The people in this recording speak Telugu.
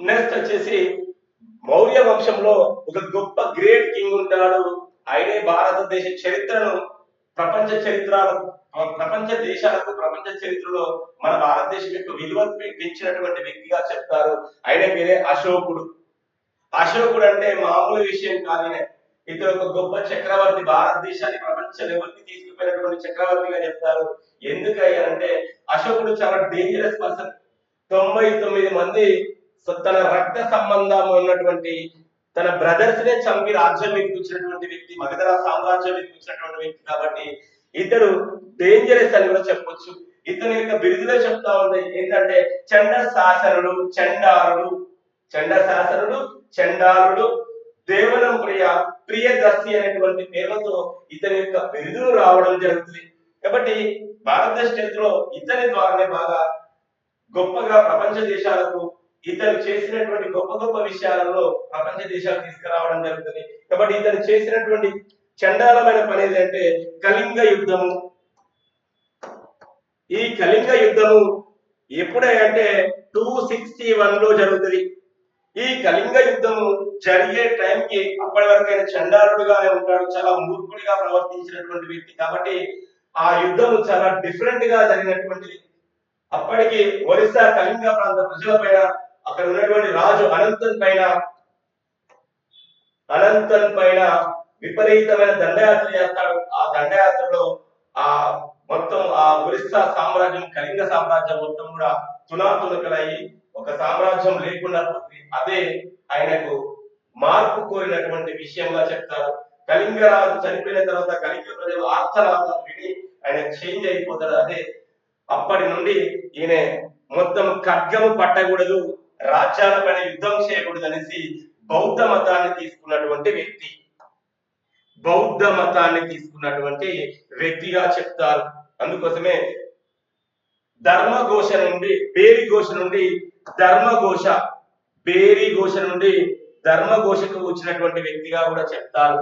నెక్స్ట్ వచ్చేసి మౌర్య వంశంలో ఒక గొప్ప గ్రేట్ కింగ్ ఉంటాడు. ఆయనే భారతదేశ చరిత్రను ప్రపంచ చరిత్ర ప్రపంచ దేశాలకు ప్రపంచ చరిత్రలో మన భారతదేశం యొక్క విలువ పెంచినటువంటి వ్యక్తిగా చెప్తారు. ఆయన పేరే అశోకుడు. అశోకుడు అంటే మామూలు విషయం కాదు. ఇతను ఒక గొప్ప చక్రవర్తి, భారతదేశాన్ని ప్రపంచ లెవెల్కి తీసుకుపోయినటువంటి చక్రవర్తిగా చెప్తారు. ఎందుకయ్యారంటే అశోకుడు చాలా డేంజరస్ పర్సన్. 99 మంది తన రక్త సంబంధం ఉన్నటువంటి తన బ్రదర్స్ నే చంపి రాజ్యం మీదకి వచ్చినటువంటి వ్యక్తి, మగధ సామ్రాజ్యం మీదకి వచ్చినటువంటి వ్యక్తి. కాబట్టి ఇతడు డేంజరస్ అని కూడా చెప్పొచ్చు. ఇతని యొక్క బిరుదులే చెప్తా ఉంటాయి ఏంటంటే చండ శాసనుడు, చండాలుడు, చండ శాసనుడు, చండాలుడు, దేవనం ప్రియదర్శి అనేటువంటి పేర్లతో ఇతని యొక్క బిరుదులు రావడం జరుగుతుంది. కాబట్టి భారతదేశ చరిత్రలో ఇతని ద్వారానే బాగా గొప్పగా ప్రపంచ దేశాలకు ఇతను చేసినటువంటి గొప్ప గొప్ప విషయాలలో ప్రపంచ దేశాలు తీసుకురావడం జరుగుతుంది. కాబట్టి ఇతను చేసినటువంటి చండాలమైన పని ఏంటంటే కళింగ యుద్ధము. ఈ కళింగ యుద్ధము ఎప్పుడంటే 261 లో జరుగుతుంది. ఈ కళింగ యుద్ధము జరిగే టైంకి అప్పటి వరకు ఆయన చండాలుడుగానే ఉంటాడు, చాలా మూర్ఖుడిగా ప్రవర్తించినటువంటి వ్యక్తి. కాబట్టి ఆ యుద్ధము చాలా డిఫరెంట్ గా జరిగినటువంటిది. అప్పటికి ఒరిస్సా కళింగ ప్రాంత ప్రజల పైన, అక్కడ ఉన్నటువంటి రాజు అనంతన్ పైన విపరీతమైన దండయాత్ర చేస్తాడు. ఆ దండయాత్రలో ఆ మొత్తం ఆ ఒరిస్సా సామ్రాజ్యం, కళింగ సామ్రాజ్యం మొత్తం కూడా తునాతునకలయ్యి ఒక సామ్రాజ్యం లేకుండా పోతుంది. అదే ఆయనకు మార్పు కోరినటువంటి విషయంగా చెప్తారు. కళింగ రాజు చనిపోయిన తర్వాత కళింగ ప్రజలు ఆర్తనాదాలు విని ఆయన చేంజ్ అయిపోతాడు. అదే అప్పటి నుండి ఈయన మొత్తం ఖడ్గము పట్టకూడదు, రాజ్యాల పైన యుద్ధం చేయకూడదు అనేసి బౌద్ధ మతాన్ని తీసుకున్నటువంటి వ్యక్తి, బౌద్ధ మతాన్ని తీసుకున్నటువంటి వ్యక్తిగా చెప్తారు. అందుకోసమే ధర్మఘోష నుండి బేరి ఘోష నుండి ధర్మఘోష, బేరి ఘోష నుండి ధర్మఘోషకు వచ్చినటువంటి వ్యక్తిగా కూడా చెప్తారు.